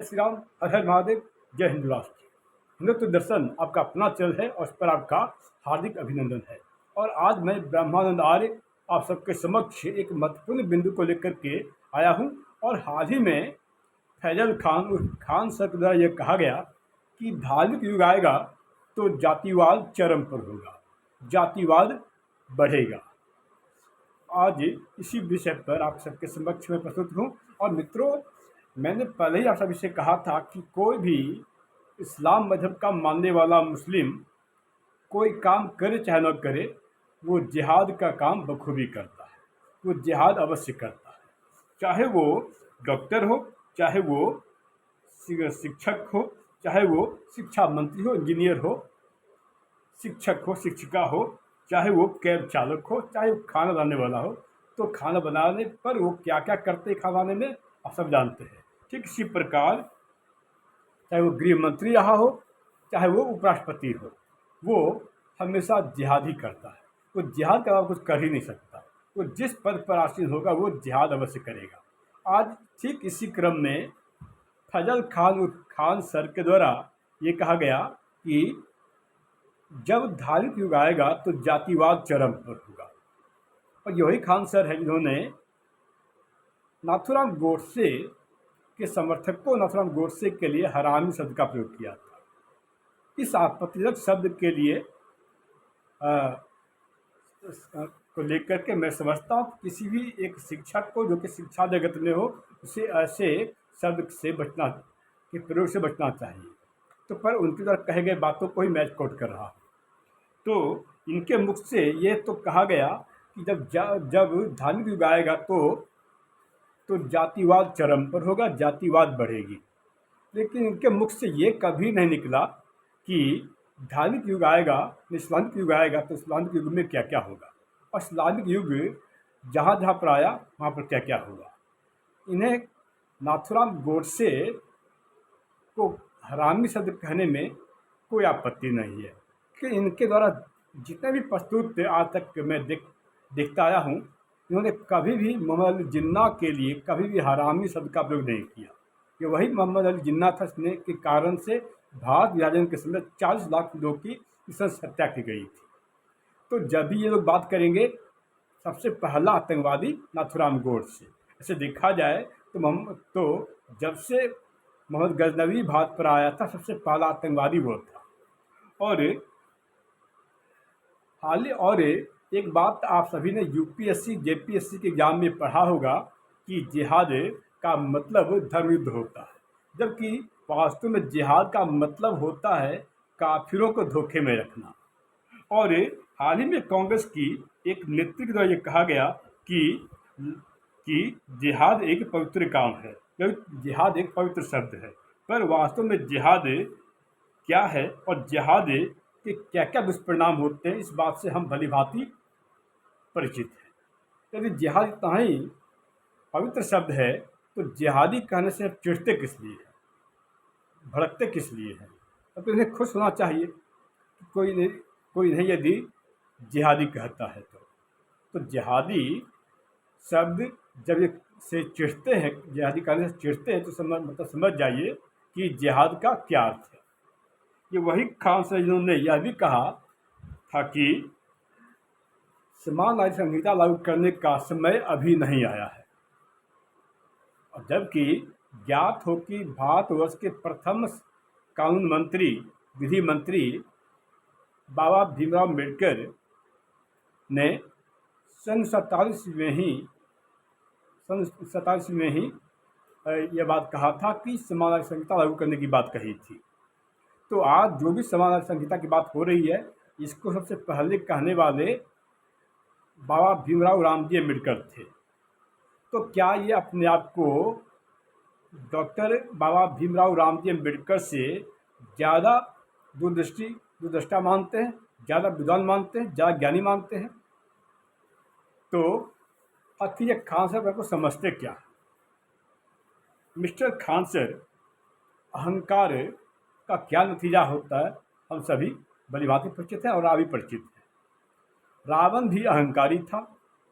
श्री राम, हर हर महादेव, जय हिंद राष्ट्र। हिंदुत्व दर्शन आपका अपना चैनल है और उस पर आपका हार्दिक अभिनंदन है। और आज मैं ब्रह्मानंद आर्य आप सबके समक्ष एक महत्वपूर्ण बिंदु को लेकर के आया हूं। और हाल ही में फैजल खान उर्फ खान सर के द्वारा यह कहा गया कि धार्मिक युग आएगा तो जातिवाद चरम पर होगा, जातिवाद बढ़ेगा। आज इसी विषय पर आप सबके समक्ष में प्रस्तुत हूँ। और मित्रों, मैंने पहले ही आप सभी से कहा था कि कोई भी इस्लाम मजहब का मानने वाला मुस्लिम कोई काम करे चाहे न करे, वो जिहाद का काम बखूबी करता है, वो जिहाद अवश्य करता है। चाहे वो डॉक्टर हो, चाहे वो शिक्षक हो, चाहे वो शिक्षा मंत्री हो, इंजीनियर हो, शिक्षक हो, शिक्षिका हो, चाहे वो कैब चालक हो, चाहे वो खाना बनाने वाला हो। तो खाना बनाने पर वो क्या क्या करते हैं खाना बनाने में आप सब जानते हैं। ठीक इसी प्रकार चाहे वो गृह मंत्री रहा हो, चाहे वो उपराष्ट्रपति हो, वो हमेशा जिहाद ही करता है। वो जिहाद के अलावा कुछ कर ही नहीं सकता। वो जिस पद पर आसीन होगा वो जिहाद अवश्य करेगा। आज ठीक इसी क्रम में फैजल खान सर के द्वारा ये कहा गया कि जब धार्मिक युग आएगा तो जातिवाद चरम पर होगा। और यही खान सर है जिन्होंने नाथूराम गोडसे के समर्थकों नाथूराम गोडसे के लिए हरामी शब्द का प्रयोग किया था। इस आपत्तिजनक शब्द के लिए को लेकर के मैं समझता हूँ किसी भी एक शिक्षक को जो कि शिक्षा जगत में हो, उसे ऐसे शब्द से बचना के प्रयोग से बचना चाहिए। तो पर उनके द्वारा कहे गए बातों को ही मैं कोट कर रहा हूँ। तो इनके मुख से ये तो कहा गया कि जब धार्मिक युग आएगा तो जातिवाद चरम पर होगा, जातिवाद बढ़ेगी। लेकिन इनके मुख से ये कभी नहीं निकला कि धार्मिक युग आएगा, इस्लामिक युग आएगा तो इस्लामिक युग में क्या क्या होगा, और इस्लामिक युग जहाँ जहाँ पर आया वहाँ पर क्या क्या होगा। इन्हें नाथूराम गोडसे को हरामी शब्द कहने में कोई आपत्ति नहीं है कि इनके द्वारा जितने भी प्रस्तुत आज तक मैं देखता आया हूँ, इन्होंने कभी भी मोहम्मद अली जिन्ना के लिए कभी भी हरामी शब्द का प्रयोग नहीं किया। कि वही मोहम्मद अली जिन्ना था के कारण से भारत विभाजन के समय 40 लाख लोगों की हत्या की गई थी। तो जब भी ये लोग बात करेंगे, सबसे पहला आतंकवादी नाथूराम गोडसे। ऐसे देखा जाए तो जब से मोहम्मद गजनवी भारत पर आया था, सबसे पहला आतंकवादी वो था। और एक बात आप सभी ने यूपीएससी जेपीएससी के एग्जाम में पढ़ा होगा कि जिहाद का मतलब धर्म युद्ध होता है, जबकि वास्तव में जिहाद का मतलब होता है काफिरों को धोखे में रखना। और हाल ही में कांग्रेस की एक नेत्री द्वारा ये कहा गया कि जिहाद एक पवित्र काम है, जिहाद एक पवित्र शब्द है। पर वास्तव में जिहाद क्या है और जिहाद के क्या क्या दुष्परिणाम होते हैं, इस बात से हम भली भांति परिचित हैं। यदि जिहाद इतना ही पवित्र शब्द है तो जिहादी कहने से चिढ़ते किस लिए हैं, भड़कते किस लिए हैं? तो इन्हें खुश होना चाहिए कि कोई इन्हें यदि जिहादी कहता है तो जिहादी शब्द जब ये से चिढ़ते हैं, जिहादी कहने से चिढ़ते हैं, तो समझ जाइए कि जिहाद का क्या अर्थ है। ये वही खान सर जिन्होंने यह भी कहा था कि समान नागरिक संहिता लागू करने का समय अभी नहीं आया है। और जबकि ज्ञात हो कि भारतवर्ष के प्रथम कानून मंत्री, विधि मंत्री बाबा भीमराव अम्बेडकर ने सन 47 में ही यह बात कहा था कि समान नागरिक संहिता लागू करने की बात कही थी। तो आज जो भी समान नागरिक संहिता की बात हो रही है, इसको सबसे पहले कहने वाले बाबा भीमराव रामजी अम्बेडकर थे। तो क्या ये अपने आप को डॉक्टर बाबा भीमराव रामजी अम्बेडकर से ज़्यादा दूरदृष्टा मानते हैं, ज़्यादा विद्वान मानते हैं, ज़्यादा ज्ञानी मानते हैं? तो आखिर ये खान सर को समझते क्या? मिस्टर खान सर, अहंकार का क्या नतीजा होता है हम सभी भली भांति परिचित हैं और आप भी परिचित हैं। रावण भी अहंकारी था,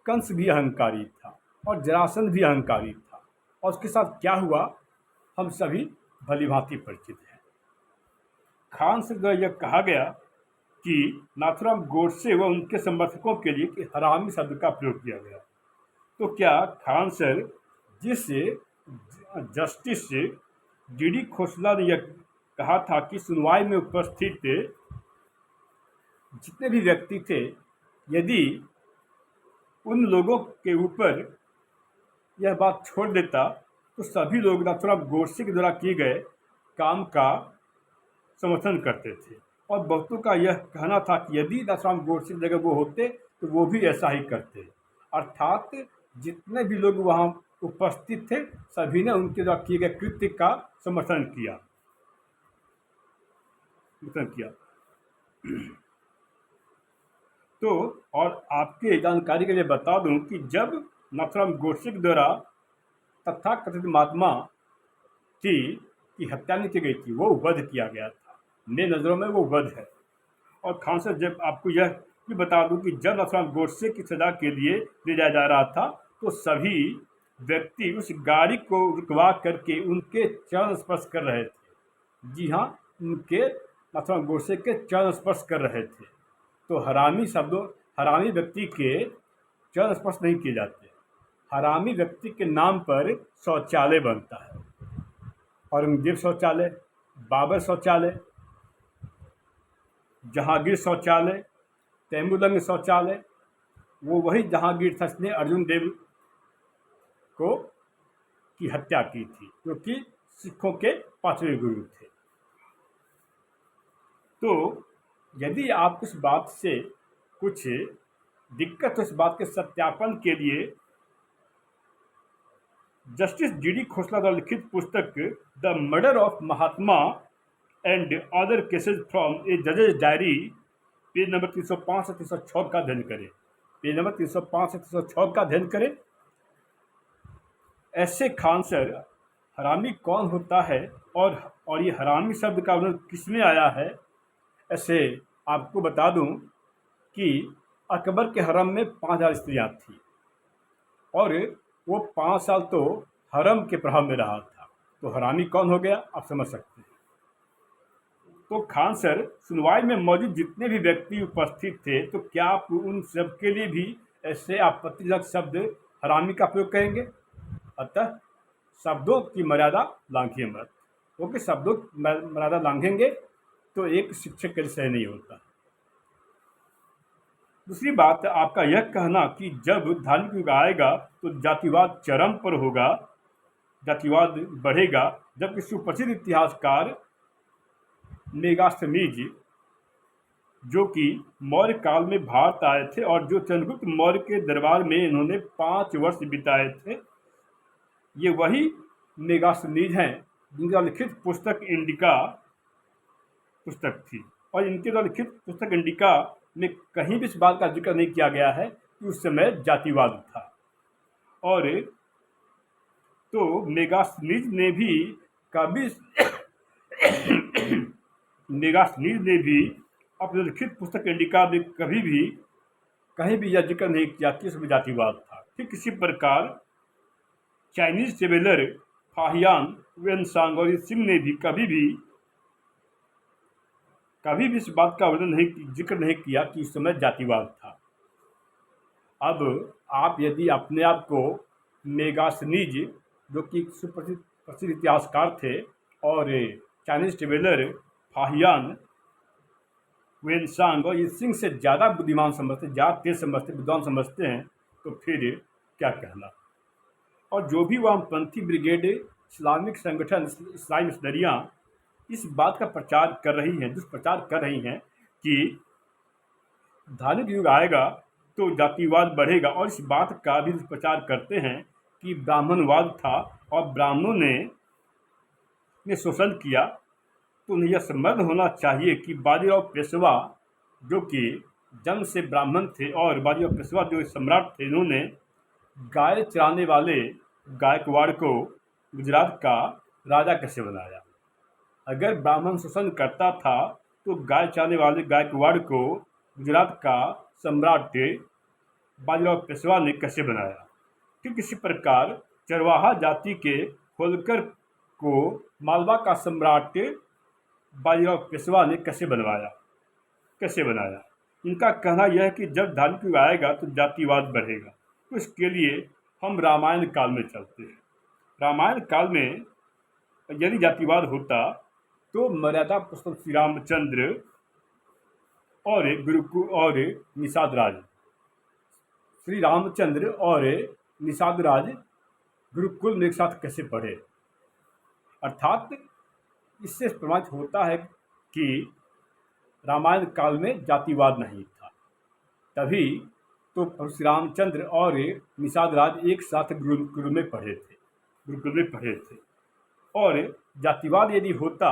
कंस भी अहंकारी था और जरासंध भी अहंकारी था। और उसके साथ क्या हुआ हम सभी भली भांति परिचित है। खान से यह कहा गया कि नाथुराम गोडसे व उनके समर्थकों के लिए कि हरामी शब्द का प्रयोग किया गया। तो क्या खान सर जिस जस्टिस डीडी खोसला ने यह कहा था कि सुनवाई में उपस्थित जितने भी व्यक्ति थे, यदि उन लोगों के ऊपर यह बात छोड़ देता तो सभी लोग नाथुराम गोडसे के द्वारा किए गए काम का समर्थन करते थे। और बहुतों का यह कहना था कि यदि नाथुराम गोडसे की जगह वो होते तो वो भी ऐसा ही करते। अर्थात जितने भी लोग वहाँ उपस्थित थे सभी ने उनके द्वारा किए गए कृत्य का समर्थन किया। तो और आपके जानकारी के लिए बता दूं कि जब नाथुराम गोडसे के द्वारा तथाकथित महात्मा की हत्या नहीं की गई थी, वो वध किया गया था। मेरी नज़रों में वो वध है। और खान साहब जब आपको यह भी बता दूं कि जब नाथुराम गोडसे की सजा के लिए ले जाया जा रहा था तो सभी व्यक्ति उस गाड़ी को रुकवा करके उनके चरण स्पर्श कर रहे थे। जी हाँ, उनके नाथुराम गोडसे के चरण स्पर्श कर रहे थे। तो हरामी व्यक्ति के चरण स्पर्श नहीं किए जाते। हरामी व्यक्ति के नाम पर शौचालय बनता है। औरंगजेब शौचालय, बाबर शौचालय, जहांगीर शौचालय, तैमूरलंग शौचालय, वो वही जहांगीर था जिसने अर्जुन देव को की हत्या की थी, क्योंकि सिखों के 5वें गुरु थे। तो यदि आप इस बात से कुछ दिक्कत हो, इस बात के सत्यापन के लिए जस्टिस डीडी खोसला द्वारा लिखित पुस्तक the murder of Mahatma and other cases from a जजेज डायरी पेज नंबर 305 से 306 का अध्ययन करें। पेज नंबर 305 से 306 का अध्ययन करें। ऐसे खान सर हरामी कौन होता है और ये हरामी शब्द का उन्होंने किसमें आया है। ऐसे आपको बता दूं कि अकबर के हरम में 5000 स्त्रियाँ थी और वो 5 साल तो हरम के प्रभाव में रहा था। तो हरामी कौन हो गया, आप समझ सकते हैं। तो खान सर सुनवाई में मौजूद जितने भी व्यक्ति उपस्थित थे, तो क्या आप उन सब के लिए भी ऐसे आपत्तिजनक शब्द हरामी का प्रयोग करेंगे। अतः शब्दों की मर्यादा लांघिए मत, क्योंकि शब्दों की मर्यादा लांघेंगे तो एक शिक्षक के लिए सही नहीं होता। दूसरी बात, आपका यह कहना कि जब धार्मिक युग आएगा तो जातिवाद चरम पर होगा, जातिवाद बढ़ेगा, जबकि सुप्रसिद्ध इतिहासकार मेगास्थनीज जो कि मौर्य काल में भारत आए थे और जो चंद्रगुप्त मौर्य के दरबार में इन्होंने 5 वर्ष बिताए थे, ये वही मेगास्थनीज हैं जिनका लिखित पुस्तक इंडिका पुस्तक थी। और इनके द्वारा लिखित पुस्तक इंडिका में कहीं भी इस बात का जिक्र नहीं किया गया है कि उस समय जातिवाद था। और तो मेगास्थनीज ने भी कभी अपने लिखित पुस्तक इंडिका में कहीं भी यह जिक्र नहीं किया कि इसमें जातिवाद था। ठीक इसी प्रकार चाइनीज ट्रेवलर फाहियान वेनसांग और सिंह ने भी कभी भी इस बात का जिक्र नहीं किया कि इस समय जातिवाद था। अब आप यदि अपने आप को मेगास्थनीज जो कि सुप्रसिद्ध इतिहासकार थे और चाइनीज ट्रेवलर फाहियान वेनसांग और सिंह से ज़्यादा बुद्धिमान समझते, ज़्यादा तेज समझते, विद्वान समझते हैं, तो फिर क्या कहना। और जो भी वामपंथी ब्रिगेड, इस्लामिक संगठन, इस्लामी मिशनरियाँ इस बात का प्रचार कर रही हैं, दुष्प्रचार कर रही हैं कि धार्मिक युग आएगा तो जातिवाद बढ़ेगा, और इस बात का भी दुष्प्रचार करते हैं कि ब्राह्मणवाद था और ब्राह्मणों ने शोषण किया, तो उन्हें यह समझ होना चाहिए कि बाजीराव पेशवा जो कि जन्म से ब्राह्मण थे और बाजीराव पेशवा जो सम्राट थे, इन्होंने गाय चराने वाले गायकवाड़ को गुजरात का राजा कैसे बनाया। अगर ब्राह्मण शोषण करता था तो गाय चराने वाले गायकवाड़ को गुजरात का सम्राट बाजीराव पेशवा ने कैसे बनाया। ठीक इसी प्रकार चरवाहा जाति के होलकर को मालवा का सम्राट बाजीराव पेशवा ने कैसे बनाया। इनका कहना यह है कि जब धार्मिक युग आएगा तो जातिवाद बढ़ेगा। तो इसके लिए हम रामायण काल में चलते हैं। रामायण काल में यदि जातिवाद होता तो मर्यादा पुरुषोत्तम श्री रामचंद्र और गुरुकुल और निषाद राज, श्री रामचंद्र और निषाद राज गुरुकुल में एक साथ कैसे पढ़े। अर्थात इससे प्रमाणित होता है कि रामायण काल में जातिवाद नहीं था। तभी तो श्री रामचंद्र और निषाद राज एक साथ गुरुकुल में पढ़े थे। और जातिवाद यदि होता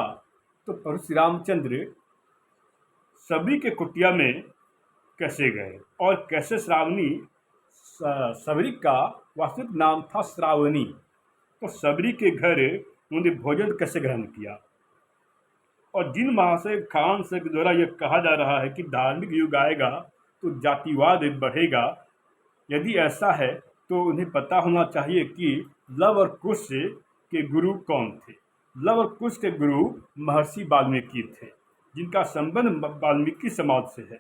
तो प्रभु श्री रामचंद्र सबरी के कुटिया में कैसे गए और कैसे सबरी का वास्तविक नाम था श्रावणी, तो सबरी के घर उन्होंने भोजन कैसे ग्रहण किया। और जिन महाशय खान से द्वारा यह कहा जा रहा है कि धार्मिक युग आएगा तो जातिवाद बढ़ेगा, यदि ऐसा है तो उन्हें पता होना चाहिए कि लव और कुश के गुरु कौन थे। लव और कुश के गुरु महर्षि वाल्मीकि थे, जिनका संबंध वाल्मीकि समाज से है।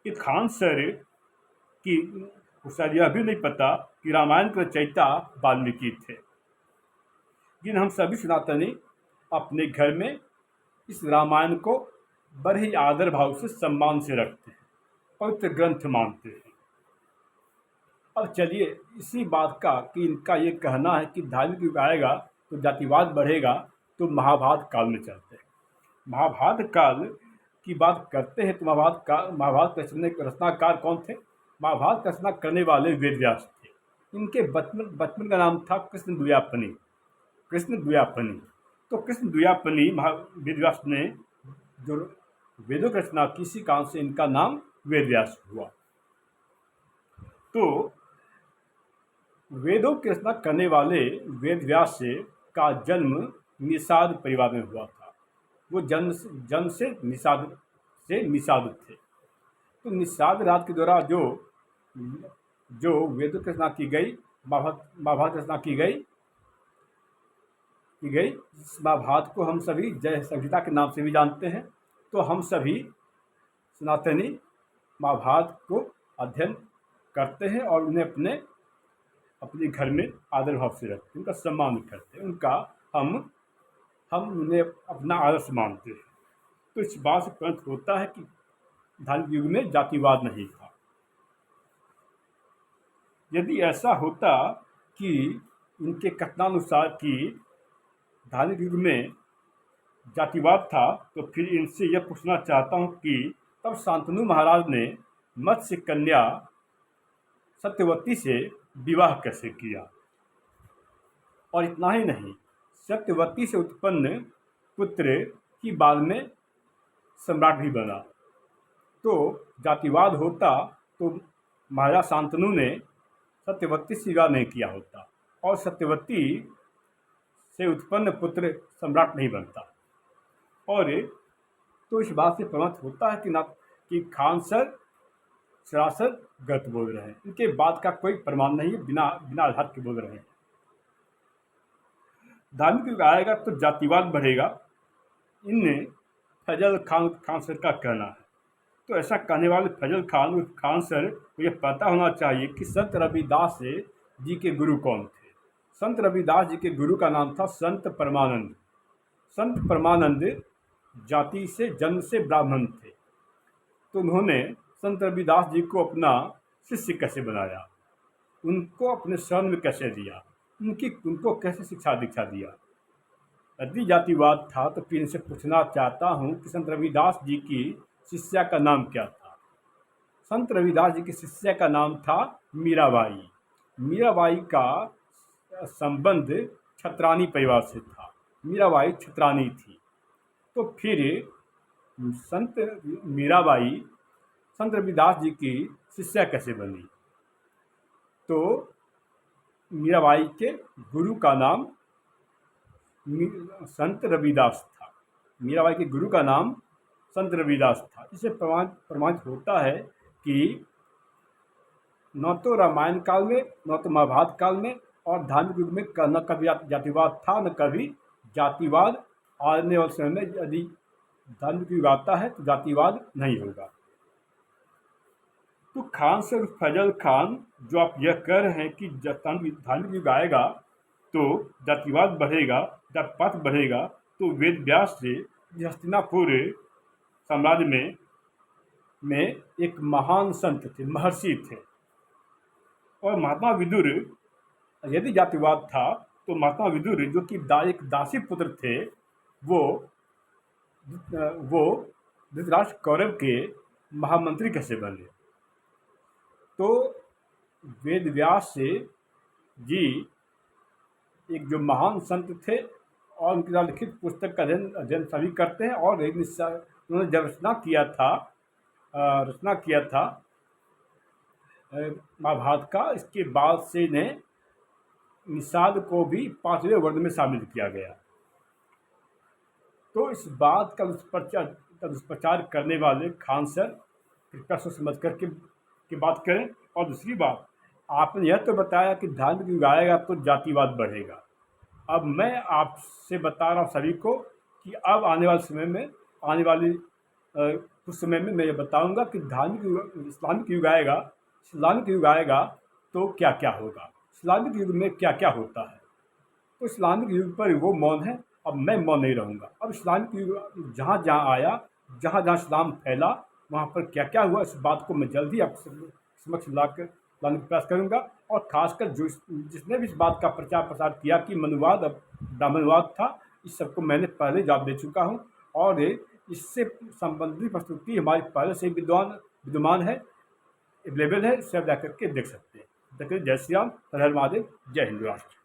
कि खान सर की शायद यह भी नहीं पता कि रामायण के रचयिता वाल्मीकि थे, जिन हम सभी सनातनी अपने घर में इस रामायण को बड़े ही आदर भाव से सम्मान से रखते हैं, पवित्र ग्रंथ मानते हैं। अब चलिए इसी बात का कि इनका ये कहना है कि धार्मिक युग आएगा तो जातिवाद बढ़ेगा, तो महाभारत काल में चलते हैं। महाभारत काल की बात करते हैं तो महाभारत के रचनाकार कौन थे। महाभारत का रचना करने वाले वेदव्यास थे। इनके बचपन का नाम था कृष्ण द्व्यापनी। तो कृष्ण द्व्यापनी वेदव्यास ने जो वेदों की रचना की, इसी कारण से इनका नाम वेदव्यास हुआ। तो वेदों की रचना करने वाले वेदव्यास का जन्म निषाद परिवार में हुआ था। वो जन्म से निषाद थे। तो निषाद राज के द्वारा जो वेदों की रचना की गई, महाभारत रचना की गई। इस महाभारत को हम सभी जय संहिता के नाम से भी जानते हैं। तो हम सभी सनातनी महाभारत को अध्ययन करते हैं और उन्हें अपने घर में आदर भाव से रखते हैं, उनका सम्मान करते हैं, उनका हम उन्हें अपना आदर्श मानते हैं। तो इस बात से प्रमाणित होता है कि धार्मिक युग में जातिवाद नहीं था। यदि ऐसा होता कि इनके कथनानुसार कि धार्मिक युग में जातिवाद था, तो फिर इनसे यह पूछना चाहता हूँ कि तब शांतनु महाराज ने मत्स्य कन्या सत्यवती से विवाह कैसे किया। और इतना ही नहीं, सत्यवती से उत्पन्न पुत्र ही बाद में सम्राट भी बना। तो जातिवाद होता तो महाराजा शांतनु ने सत्यवती से विवाह नहीं किया होता और सत्यवती से उत्पन्न पुत्र सम्राट नहीं बनता। और तो इस बात से प्रमाणित होता है कि खान सर सरासर गलत बोल रहे हैं। इनके बात का कोई प्रमाण नहीं है, बिना आधार के बोल रहे हैं। धार्मिक युग आएगा तो जातिवाद बढ़ेगा, इन फजल खान सर का कहना है। तो ऐसा कहने वाले फजल खान सर को यह पता होना चाहिए कि संत रविदास जी के गुरु कौन थे। संत रविदास जी के गुरु का नाम था संत परमानंद। संत परमानंद जाति से जन्म से ब्राह्मण थे। तो उन्होंने संत रविदास जी को अपना शिष्य कैसे बनाया, उनको अपने शरण में कैसे दिया, उनको कैसे शिक्षा दीक्षा दिया। यदि जातिवाद था तो फिर इनसे पूछना चाहता हूँ कि संत रविदास जी की शिष्या का नाम क्या था। संत रविदास जी की शिष्या का नाम था मीराबाई। मीराबाई का संबंध छत्रानी परिवार से था। मीराबाई छत्रानी थी। तो फिर संत मीराबाई संत रविदास जी की शिष्या कैसे बनी। तो मीराबाई के गुरु का नाम संत रविदास था। मीराबाई के गुरु का नाम संत रविदास था। इससे प्रमाणित होता है कि न तो रामायण काल में, न तो महाभारत काल में और धार्मिक युग में न कभी जातिवाद था न कभी जातिवाद। आने वाले समय में यदि धार्मिक युग आता है तो जातिवाद नहीं होगा। तो खान सर फैजल खान, जो आप यह कह रहे हैं कि धार्मिक युग आएगा तो जातिवाद बढ़ेगा, जात पात बढ़ेगा, तो वेद व्यास से हस्तिनापुर साम्राज्य में एक महान संत थे, महर्षि थे। और महात्मा विदुर, यदि जातिवाद था तो महात्मा विदुर जो कि एक दासी पुत्र थे, वो वो धृतराष्ट्र कौरव के महामंत्री कैसे बने? तो वेद व्यास से जी एक जो महान संत थे और उनके द्वारा लिखित पुस्तक का अध्ययन सभी करते हैं। और उन्होंने जब रचना किया था महाभारत का, इसके बाद से इन्हें निषाद को भी 5वें वर्ण में शामिल किया गया। तो इस बात का दुष्प्रचार करने वाले खान सर कृपया सोच समझ के बात करें। और दूसरी बात, आपने यह तो बताया कि धार्मिक युग आएगा तो जातिवाद बढ़ेगा। अब मैं आपसे बता रहा हूँ सभी को कि अब आने वाले समय में, कुछ समय में मैं ये बताऊंगा कि इस्लामिक युग आएगा तो क्या क्या होगा, इस्लामिक युग में क्या क्या होता है। तो इस्लामिक युग पर वो मौन है, अब मैं मौन नहीं रहूँगा। अब इस्लामिक युग जहाँ जहाँ आया, जहाँ जहाँ इस्लाम फैला, वहाँ पर क्या क्या हुआ, इस बात को मैं जल्द ही आप समक्ष लाने का प्रयास करूँगा। और खासकर जिसने भी इस बात का प्रचार प्रसार किया कि मनुवाद अब ब्राह्मणवाद था, इस सबको मैंने पहले जवाब दे चुका हूँ। और इससे संबंधित प्रस्तुति हमारी पहले से विद्यमान है, अवेलेबल है, इससे आप जाकर के देख सकते हैं। जय श्री राम, हर हर महादेव, जय हिंद राष्ट्र।